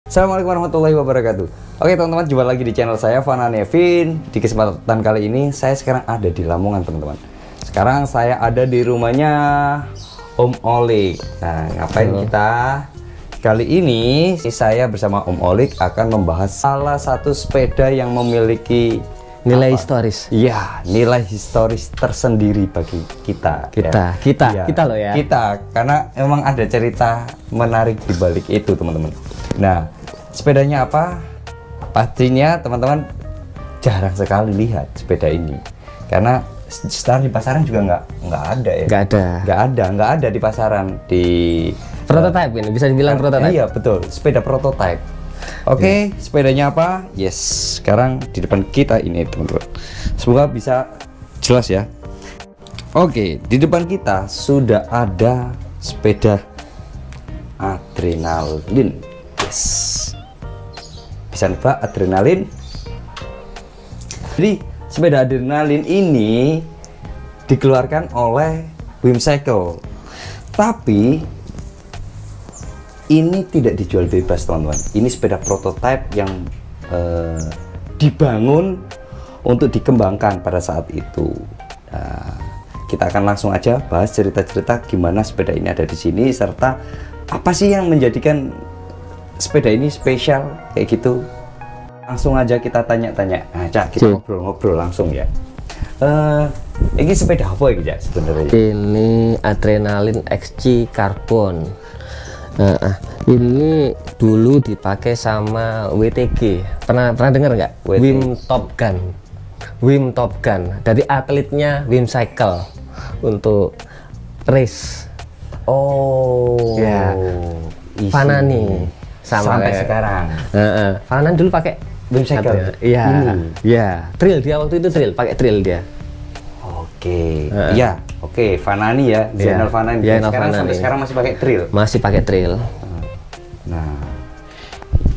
Assalamualaikum warahmatullahi wabarakatuh. Oke teman-teman, jumpa lagi di channel saya Fana Nevin. Di kesempatan kali ini saya sekarang ada di Lamongan teman-teman. Sekarang saya ada di rumahnya Om Olik. Nah, ngapain kita? Kali ini saya bersama Om Olik akan membahas salah satu sepeda yang memiliki nilai historis. Iya, nilai historis tersendiri bagi kita. Kita loh ya. Kita, karena memang ada cerita menarik di balik itu teman-teman. Nah, sepedanya apa? Pastinya teman-teman jarang sekali lihat sepeda ini, karena sekarang di pasaran juga nggak ada ya. Nggak ada di pasaran, di prototype ini bisa dibilang prototype. Iya betul, sepeda prototype. Oke, sepedanya apa? Yes, sekarang di depan kita ini teman-teman. Semoga bisa jelas ya. Oke, di depan kita sudah ada sepeda adrenalin. Yes. Bisa nebak adrenalin. Jadi sepeda adrenalin ini dikeluarkan oleh Whimsical, tapi ini tidak dijual bebas teman-teman. Ini sepeda prototype yang dibangun untuk dikembangkan pada saat itu. Nah, kita akan langsung aja bahas cerita-cerita gimana sepeda ini ada di sini, serta apa sih yang menjadikan sepeda ini spesial kayak gitu. Langsung aja kita tanya-tanya. Nah, Cak, kita ngobrol-ngobrol langsung ya. Ini sepeda apa ya sebenarnya? Ini Adrenalin XC Carbon. Ini dulu dipakai sama WTG. Pernah dengar nggak? Wim Top Gun. Dari atletnya Whimsical untuk race. Oh. Ya. Fanani sampai sekarang. Fanani dulu pakai Whimsical. Iya. Iya. Trail dia waktu itu pakai trail dia. Oke. Iya. Oke, Fanani ya, Zainal Fanani. Sekarang sampai sekarang masih pakai trail. Masih pakai trail. Nah,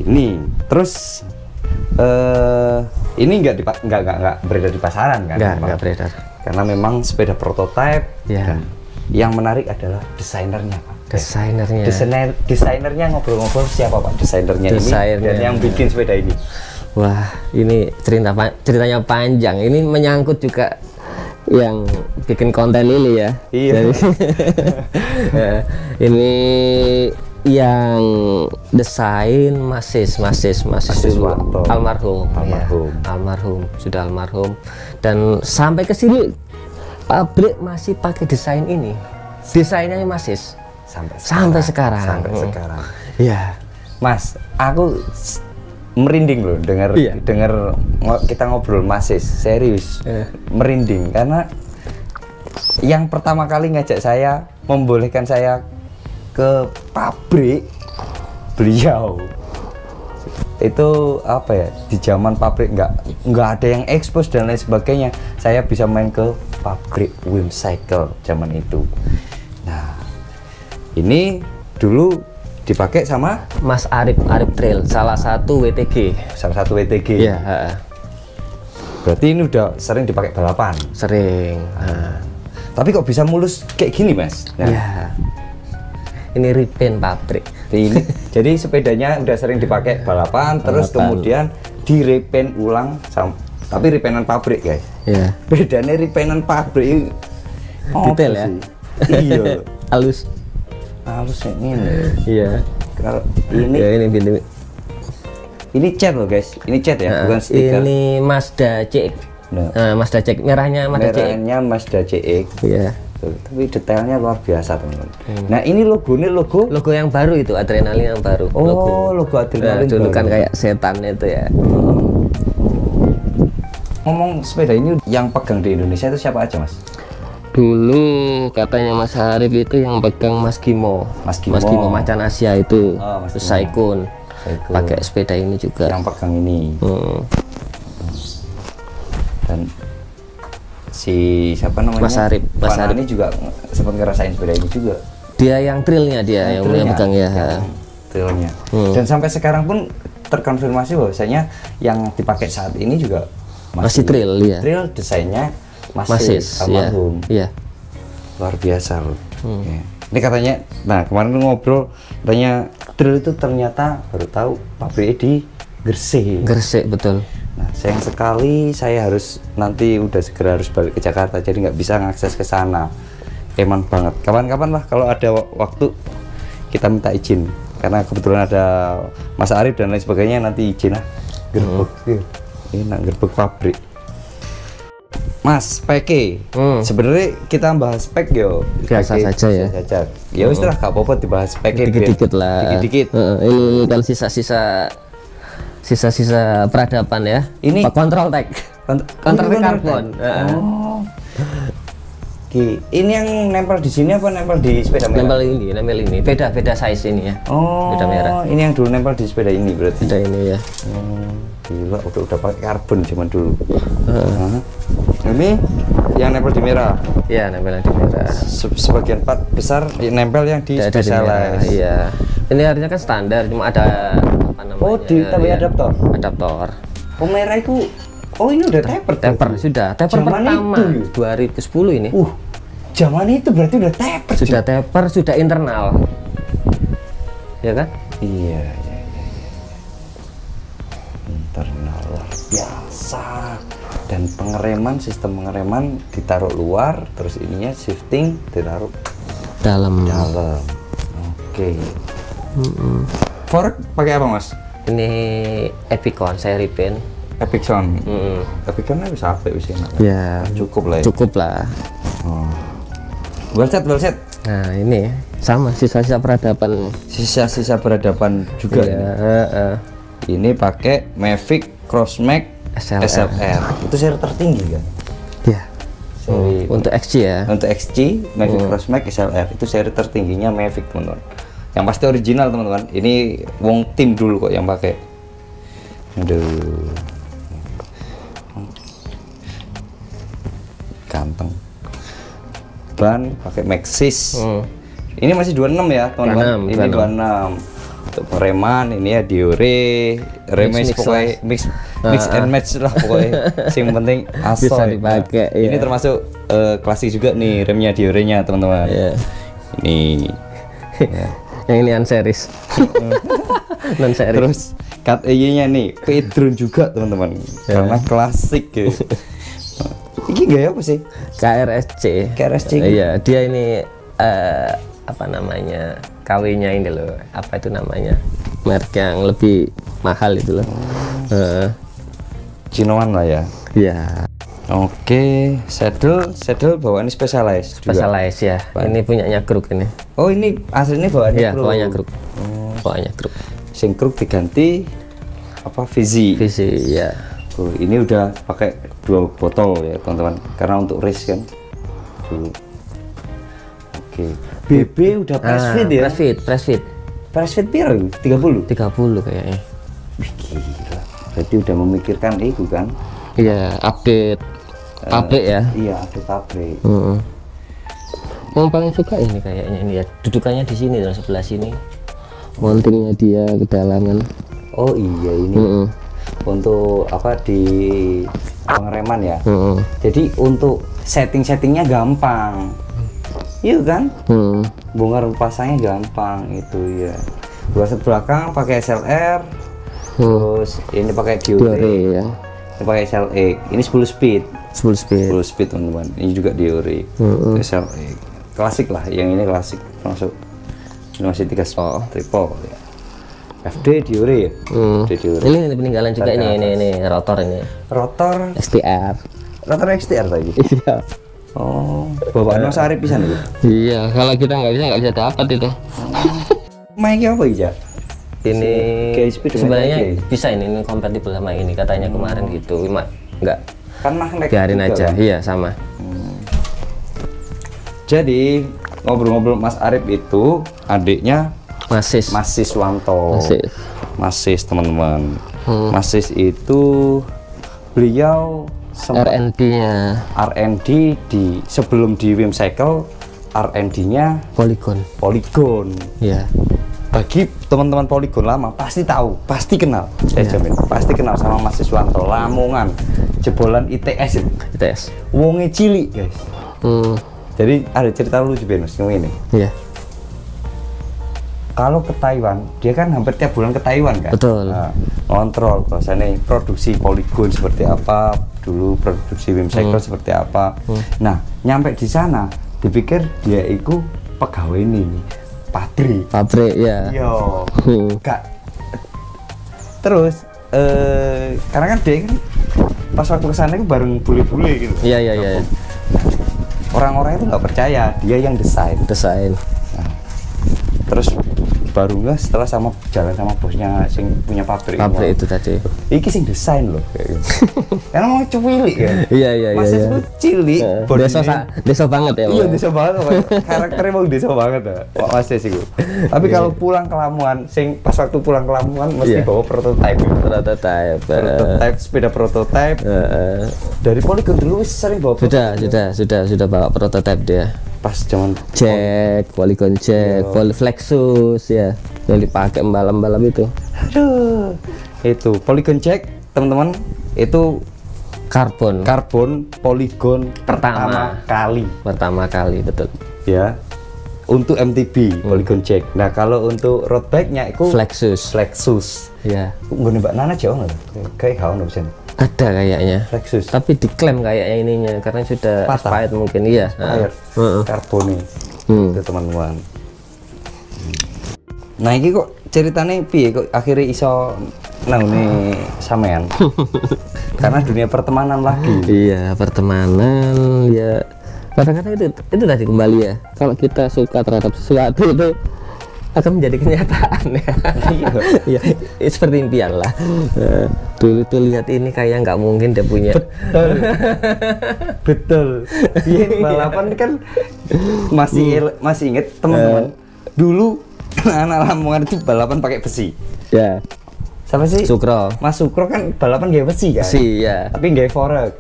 ini terus ini nggak beredar di pasaran kan? Nggak beredar. Karena memang sepeda prototype. Ya. Dan yang menarik adalah desainernya, Pak. Desainernya ngobrol-ngobrol siapa Pak? Desainernya ini dan yang bikin sepeda ini. Wah, ini ceritanya panjang. Ini menyangkut juga yang bikin konten ini ya. Iya. Jadi, ini yang desain mahasiswa almarhum sudah almarhum, dan sampai ke sini pabrik masih pakai desain ini. Desainnya Masis sampai sekarang. Iya. Mas, aku merinding loh dengar kita ngobrol Masis, serius. Merinding karena yang pertama kali ngajak saya, membolehkan saya ke pabrik beliau itu apa ya, di zaman pabrik nggak ada yang ekspos dan lain sebagainya, saya bisa main ke pabrik Whimsical zaman itu. Nah, ini dulu dipakai sama Mas Arif Trail, salah satu WTG. Iya. Berarti ini udah sering dipakai balapan. Sering. Tapi kok bisa mulus kayak gini, Mas? Ya. Ini repaint pabrik. Jadi sepedanya udah sering dipakai balapan, terus kemudian di repaint ulang tapi repaintan pabrik, guys. Ya. Bedanya repaintan pabrik detail ya. Iya. Halus kayak gini. Iya. Kalau ini ya, ini cat loh, guys. Ini cat ya, bukan stiker. Ini Mazda CX. Mazda CX, merahnya Mazda CX. Iya. Tapi detailnya luar biasa teman-teman. Nah, ini logo yang baru itu, Adrenalin yang baru. Logo Adrenalin dulu baru. kan kayak setan itu ya. Ngomong sepeda ini yang pegang di Indonesia itu siapa aja, Mas? Dulu katanya Mas Arif itu yang pegang Mas Gimo Macan Asia itu. Saikun pakai sepeda ini juga yang pegang ini. Dan si siapa namanya, Mas Arif ini juga sempat ngerasain sepeda ini juga. Dia yang trailnya, yang pegang ya. Trailnya. Dan sampai sekarang pun terkonfirmasi bahwasanya yang dipakai saat ini juga masih trail ya. Trail desainnya masih almarhum. Iya. Luar biasa loh. Ya. Ini katanya, nah kemarin ngobrol katanya drill itu ternyata baru tahu pabriknya di Gresik. Gresik, betul. Nah, sayang sekali saya harus nanti udah segera harus balik ke Jakarta, jadi nggak bisa ngakses ke sana. Emang banget. Kapan-kapan lah kalau ada waktu kita minta izin, karena kebetulan ada Mas Arif dan lain sebagainya, nanti izin lah. Gerbek, enak gerbek pabrik. Mas, spek sebenarnya kita bahas spek yo biasa saja ya. Ya wis lah, gak apa-apa dibahas spek dikit-dikit lah. Dikit-dikit. Ini kan sisa-sisa peradaban ya. Ini kontrol tech. Kontrol karbon. Oke, ini yang nempel di sini apa nempel di sepeda merah? Nempel ini. Beda size ini ya. Oh, beda merah. Ini yang dulu nempel di sepeda ini berarti. Beda ini ya. Gila, udah pakai karbon zaman dulu. Ini yang nempel di merah. Iya, nempel yang di merah. Sebagian part besar nempel yang di Specialized. Iya. Ini harusnya kan standar, cuma ada apa namanya? Oh, ditambah adaptor. Adaptor. Oh, merah itu. Oh, ini udah taper. Sudah. Taper pertama itu, 2010 ini. Zaman itu berarti udah taper. Sudah taper, sudah internal. Ya kan? Iya. Internal luar biasa. Dan pengereman, sistem pengereman ditaruh luar, terus ininya shifting ditaruh dalam. Oke. Fork pakai apa, Mas? Ini Epicon, saya repaint. Epicon. Epicon bisa apa bisa enak. Ya, cukup lah. Wellset. Nah, ini sama sisa-sisa peradaban. Sisa-sisa peradaban juga ya. Ini pakai Mavic Crossmax SLR. Itu seri tertinggi kan? Ya. Seri untuk XC ya. Untuk XC Mavic Crossmax SLR itu seri tertingginya Mavic, teman-teman. Yang pasti original, teman-teman. Ini wong tim dulu kok yang pakai. Aduh. Ganteng. Ban pakai Maxxis. Ini masih 26 ya, teman-teman. Ini 26. Untuk pereman ini ya Diore, remes pokoknya mix and match lah pokoknya. Yang penting asal bisa dipakai. Nah, ini termasuk klasik juga nih remnya Diore-nya, teman-teman. Ini yang ini unseries. Non series. Terus cut EY-nya nih Pedron juga, teman-teman. Karena klasik guys. Ini gaya apa sih? KRSC. Iya, dia ini apa namanya? KW-nya ini loh. Apa itu namanya? Merek yang lebih mahal itu loh. Cinoan lah ya. Iya. Oke, saddle bawaan Specialized ya. Ini punyanya Kruk ini. Oh, ini aslinya bawaannya Kruk. Iya, bawaannya Kruk. Bawaannya Kruk. Sing Kruk diganti apa Vizi ya. Ini udah pakai 2 botol ya, teman-teman, karena untuk race kan. Oke. BB udah press fit ya? Press fit biar 30 kayaknya. Wih, gila. Berarti udah memikirkan itu kan? Iya, update pabrik ya. Iya, update pabrik. Yang paling suka ini kayaknya ini ya, dudukannya di sini dan sebelah sini. Mountingnya dia kedalangan. Oh iya, ini untuk apa di pengereman ya. Jadi untuk settingnya gampang. Iya kan? Bongkar pasangnya gampang itu ya. Buat belakang pakai SLR. Terus ini pakai Diore ya. Ini pakai SLX. Ini 10 speed teman-teman. Ini juga Diore. SLX. Klasik lah, yang ini klasik masuk. Ini masih 3 triple ya. FD Diore ya. Ini peninggalan juga ini rotor ini. Rotor XTR. Rotor XTR lagi. Iya. Oh, bawaan Mas Arif bisa nih. Iya, kalau kita nggak bisa dapat itu. Mic-nya apa aja? Ini sebenarnya bisa ini kompatibel sama ini katanya kemarin gitu. Cuma nggak. Kan magnet. Biarin aja. Kan? Iya, sama. Jadi ngobrol-ngobrol Mas Arif itu adiknya Mas Siswanto. Mas teman-teman. Mas Itu beliau R&D di sebelum di Whimsical, R&D-nya Polygon. Iya. Bagi teman-teman Polygon lama pasti tahu, pasti kenal. Saya jamin, pasti kenal sama Mas Siswanto. Lamongan, jebolan ITS. Wonge cilik, guys. Jadi ada cerita lucu Mas, yang ini. Iya. kalau ke Taiwan, dia kan hampir tiap bulan ke Taiwan kan. Betul. Nah, kontrol bahasanya produksi poligon seperti apa, dulu produksi Wim Cycle seperti apa. Nah, nyampe di sana, dipikir dia itu pegawai ini, pabrik ya. Yo, gak. Terus, karena kan dia kan pas waktu kesana itu bareng bule-bule gitu. Iya. Orang-orang itu nggak percaya dia yang desain. Nah, terus baru nggak setelah jalan sama bosnya sing punya pabrik itu tadi. Iki sing desain loh kayak gitu. Karena mau cilik kan. Iya. Masih cilik. Desa banget ya. Iya, desa banget. Karakternya mau desa banget ya. Pak Mas sih gue. Tapi kalau pulang ke Lamongan, pas waktu pulang ke Lamongan mesti bawa prototype. Prototype sepeda prototype. Dari Polygon dulu sering bawa. Sudah bawa prototype dia. Pas zaman Jack, Polygon Jack, Flexus ya, yang dipakai balap-balap itu. Aduh, itu Polygon Jack, teman-teman, itu karbon Polygon pertama kali, betul. Ya, untuk MTB Polygon Jack. Nah, kalau untuk road bike-nya itu Flexus. Ya. Gue Mbak Nana jauh nggak? Kayak kau nggak bisa. Ada kayaknya, Flexus. Tapi diklaim kayaknya ininya karena sudah expired mungkin. Iya. Karbon itu teman-teman. Nah ini kok ceritanya piye kok akhirnya iso nih sampean? Karena dunia pertemanan lagi. Iya, pertemanan ya. Kadang-kadang itu tadi kembali ya. Kalau kita suka terhadap sesuatu itu akan menjadi kenyataan ya. Iya, seperti impian lah. Dulu tuh lihat ini kayak nggak mungkin dia punya. Betul. Iya, balapan kan masih inget teman-teman. Dulu anak Lamongan itu balapan pakai besi. Ya. Siapa sih? Sukro. Mas Sukro kan balapan gaya besi kan? Besi ya. Tapi gaya forek.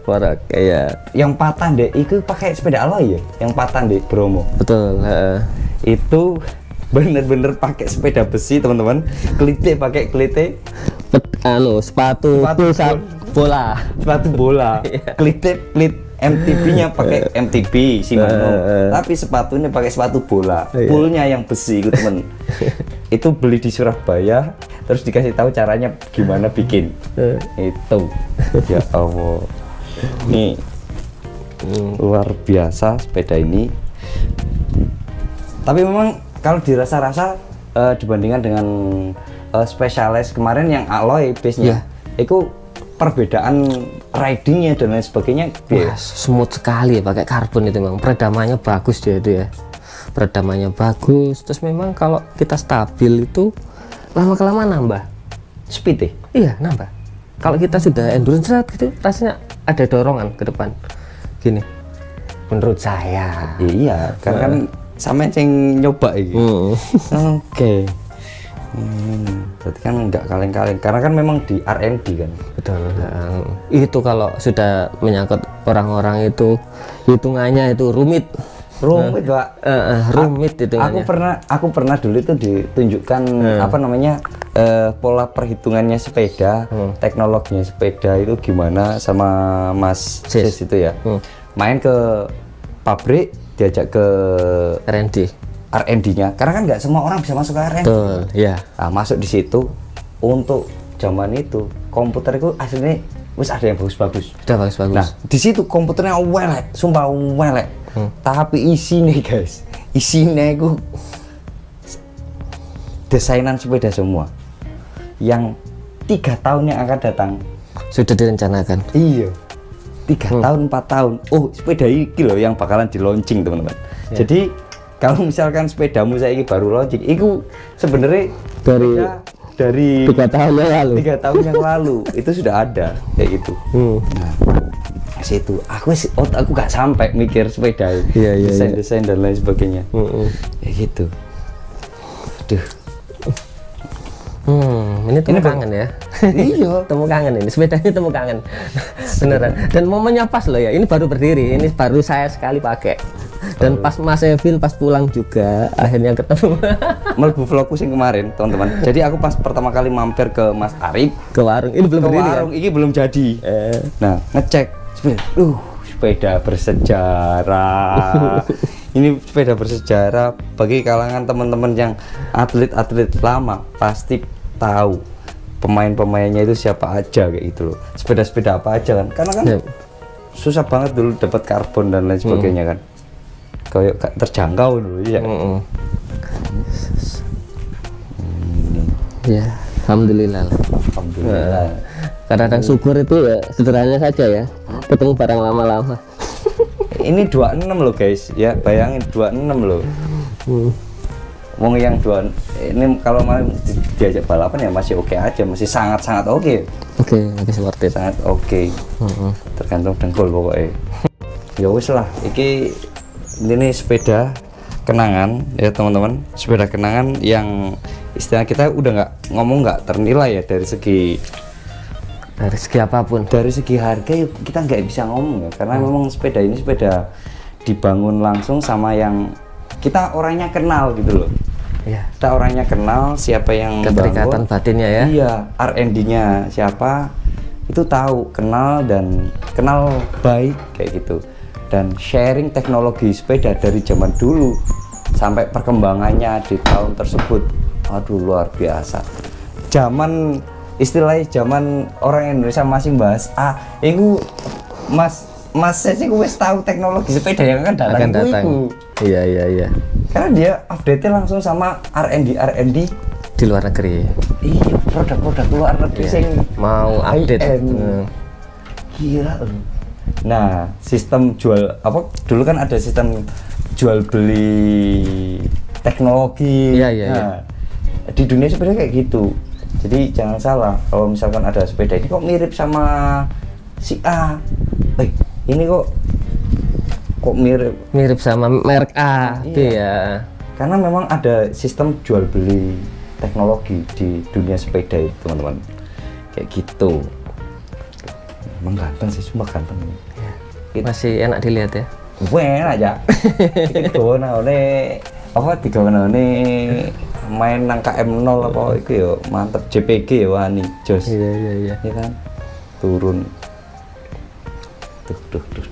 Iya. Yang patah deh, itu pakai sepeda alloy ya? Yang patah deh Bromo. Betul. Itu bener-bener pakai sepeda besi teman-teman, pakai klite, sepatu bola, klit MTB-nya pakai MTB Shimano, tapi sepatunya pakai sepatu bola, poolnya yang besi itu temen. Itu beli di Surabaya, terus dikasih tahu caranya gimana bikin. Itu, ya Allah, ini luar biasa sepeda ini. Tapi memang kalau dirasa-rasa dibandingkan dengan Specialized kemarin yang alloy base-nya, itu perbedaan ridingnya dan lain sebagainya. Wah, smooth sekali ya pakai karbon itu, memang peredamannya bagus dia itu ya. Peredamannya bagus, terus memang kalau kita stabil itu lama-kelamaan nambah speed. Iya, nambah. Kalau kita sudah endurance gitu rasanya ada dorongan ke depan. Gini. Menurut saya. Iya, kan sama yang nyoba ini. Oke. Berarti kan nggak kaleng-kaleng karena kan memang di R&D kan. Betul. Itu kalau sudah menyangkut orang-orang itu hitungannya itu rumit, Pak. Rumit hitungannya. Aku pernah dulu itu ditunjukkan apa namanya pola perhitungannya sepeda, teknologinya sepeda itu gimana sama Mas Sis itu ya. Main ke pabrik, diajak ke R&D-nya, karena kan nggak semua orang bisa masuk ke R&D. Betul, ya. Nah, masuk di situ. Untuk zaman itu komputer itu aslinya wis ada yang bagus-bagus. Sudah bagus-bagus. Nah, di situ komputernya welek, sumpah welek. Tapi isinya guys, isinya itu desainan sepeda semua. Yang 3 tahun yang akan datang sudah direncanakan. Iya. 3 tahun, 4 tahun. Oh, sepeda ini loh yang bakalan di launching teman-teman. Ya. Jadi kalau misalkan sepedamu saya ini baru launching, itu sebenarnya dari 3 tahun yang lalu. 3 tahun yang lalu itu sudah ada kayak gitu. Nah, situ aku gak sampai mikir sepeda, desain dan lain sebagainya. Kayak gitu. Aduh. Ini temu kangen ya. Iya, temu kangen ini. Sepedanya temu kangen. Beneran. Dan momennya pas loh ya. Ini baru berdiri. Ini baru saya sekali pakai. Dan pas Mas Evil pas pulang juga akhirnya ketemu. Melebu vlogku sing kemarin, teman-teman. Jadi aku pas pertama kali mampir ke Mas Arif ke warung. Ini belum berdiri kan? Ini belum jadi. Nah, ngecek sepeda. Sepeda bersejarah. Ini sepeda bersejarah bagi kalangan teman-teman yang atlet-atlet lama pasti tahu pemain-pemainnya itu siapa aja kayak gitu loh. Sepeda-sepeda apa aja kan? Karena kan susah banget dulu dapat karbon dan lain sebagainya kan. Kayak terjangkau dulu ya. Ya, alhamdulillah. Alhamdulillah. Kadang-kadang syukur itu ya sederhana saja ya. Ketemu barang lama-lama. Ini 26 loh guys, ya bayangin 26 loh. Wong yang ini kalau mau diajak balapan ya masih oke aja, masih sangat-sangat oke. Oke, masih worth it. Sangat oke. Tergantung dengkul pokoknya. Ya wis lah, ini sepeda kenangan ya teman-teman, sepeda kenangan yang istilah kita udah nggak ternilai ya dari segi apapun, dari segi harga ya kita nggak bisa ngomong ya, karena memang sepeda ini sepeda dibangun langsung sama yang kita orangnya kenal gitu loh ya. Kita orangnya kenal, siapa yang keterikatan batinnya ya. Iya, R&D-nya siapa itu tahu, kenal dan kenal baik kayak gitu, dan sharing teknologi sepeda dari zaman dulu sampai perkembangannya di tahun tersebut. Aduh, luar biasa. Istilahnya zaman orang Indonesia masih bahas itu mas saya sih wes tahu teknologi sepeda yang akan datang. Iya. Karena dia update langsung sama R&D di luar negeri. Iya, produk-produk luar negeri sing mau update. Gila. Nah, sistem jual apa? Dulu kan ada sistem jual beli teknologi. Iya. Di dunia sepeda kayak gitu. Jadi jangan salah kalau misalkan ada sepeda ini kok mirip sama si A. Ini kok mirip sama merek A. Iya. Karena memang ada sistem jual beli teknologi di dunia sepeda itu, teman-teman. Kayak gitu. Emang ganteng sih, cuma ganteng. Masih enak dilihat ya. Enak aja. Digawane main nang KM0 apa itu ya mantep, JPG ya wani jos. Iya. Ya kan turun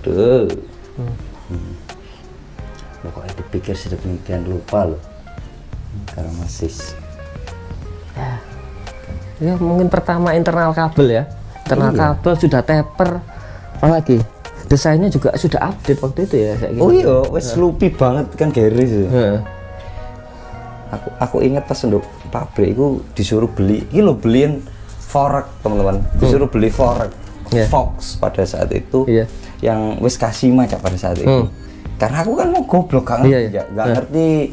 tuh. Pokoknya dipikir sedemikian lupa loh karena masih ya mungkin pertama internal kabel ya, kabel sudah taper, apalagi desainnya juga sudah update waktu itu ya kayak gitu. Oh iya, wes lupi banget kan garis. Aku ingat pas untuk pabrik itu disuruh beli, beliin fork teman-teman, disuruh beli fork Fox pada saat itu, yang wes kasih macam pada saat itu. Karena aku kan mau goblok gak ngerti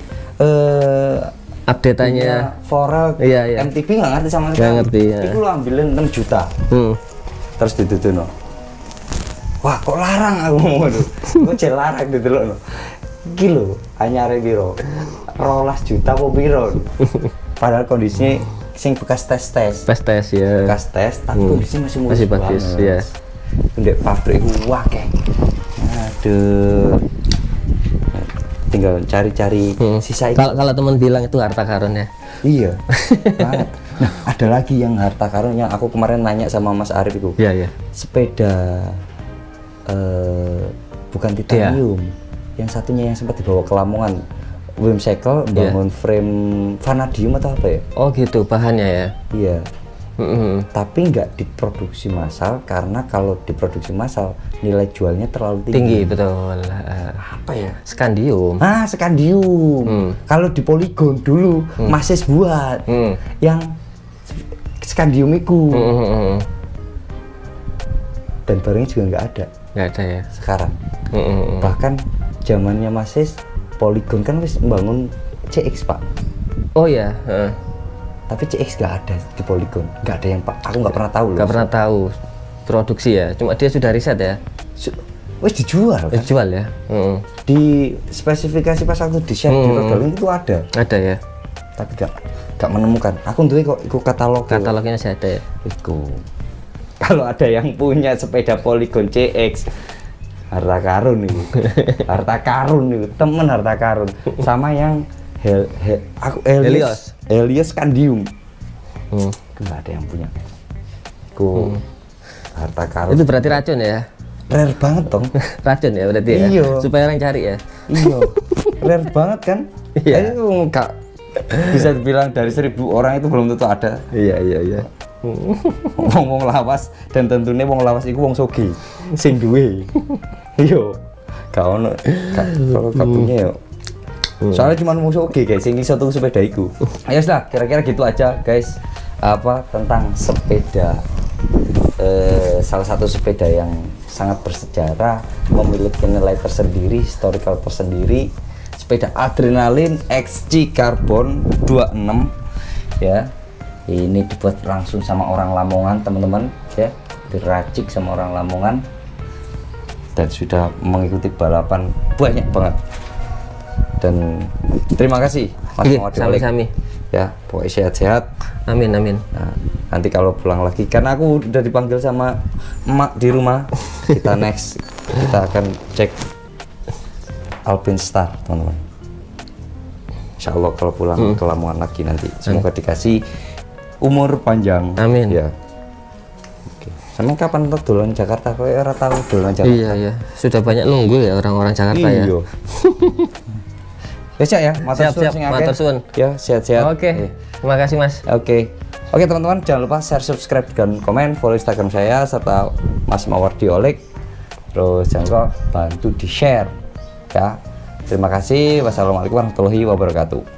update-nya fork, MTB nggak ngerti sama sekali. Nggak ngerti. Itu lu ambilin 6 juta, terus ditutup. Wah kok larang aku mau tuh, kok larang ditutup. Gila, anyare biro 12 juta apa biro. Padahal kondisinya sing bekas tes ya. Bekas tes, tapi kondisinya masih bagus ya. Ndek pabrik wah kayak. Aduh. Tinggal cari-cari sisa itu. Kalau teman bilang itu harta karun ya. Iya. Banget. Nah, ada lagi yang harta karun yang aku kemarin nanya sama Mas Arif itu. Iya. Sepeda bukan titanium. Yang satunya yang sempat dibawa ke Lamongan, Wimcycle bangun frame vanadium atau apa ya? Oh gitu bahannya ya? Iya. Tapi nggak diproduksi massal karena kalau diproduksi massal nilai jualnya terlalu tinggi. Betul. Apa ya? Scandium. Scandium. Kalau di Polygon dulu masih buat yang Scandium itu. Dan barangnya juga nggak ada ya sekarang. Bahkan zamannya masih Polygon kan wis membangun CX pak. Oh ya. Tapi CX nggak ada di Polygon, nggak ada yang pak. Aku nggak pernah tahu loh. Nggak pernah tahu produksi ya. Cuma dia sudah riset ya. Wis dijual kan? Dijual ya. Di spesifikasi pas aku di share di Rodolink itu ada. Ada ya. Tapi nggak menemukan. Aku tuh kok ikut katalognya masih ada ya. Kalau ada yang punya sepeda Polygon CX, harta karun nih, temen harta karun. Sama yang Helios Scandium, nggak ada yang punya. Harta karun. Itu berarti racun ya? rare banget dong. Racun ya berarti ya. Iya. Supaya orang cari ya. Iya, rare banget kan? Iya. Itu enggak bisa dibilang dari 1000 orang itu belum tentu ada. Iya. Wong lawas dan tentunya wong lawas itu wong sogi sing duwe. Iya. Gak ono kalau gak punya ya. Soalnya cuma wong sogi guys sing iso tuku sepeda iku. Ayo lah, kira-kira gitu aja guys. Apa tentang sepeda, salah satu sepeda yang sangat bersejarah, memiliki nilai tersendiri, historical tersendiri, sepeda adrenalin XC Carbon 26 ya. Ini dibuat langsung sama orang Lamongan teman-teman ya, diracik sama orang Lamongan dan sudah mengikuti balapan banyak banget. Dan terima kasih Mas Mawadi Sami-sami ya, pokoknya sehat-sehat. Amin. Nah, nanti kalau pulang lagi, karena aku udah dipanggil sama emak di rumah, kita next kita akan cek Alpinstar teman-teman. Insya Allah kalau pulang ke Lamongan lagi nanti, semoga dikasih umur panjang. Amin. Ya. Oke. Sama kapan tuh dolan Jakarta? Kok ora tahu dolan Jakarta? Iya. Sudah banyak nunggu ya orang-orang Jakarta ya. Iya. Ya, matur suwun. Ya, sehat-sehat. Oke. Terima kasih Mas. Oke teman-teman, jangan lupa share, subscribe, dan komen, follow Instagram saya serta Mas Mawardi Oleg. Terus jangan lupa bantu di share ya. Terima kasih. Wassalamualaikum warahmatullahi wabarakatuh.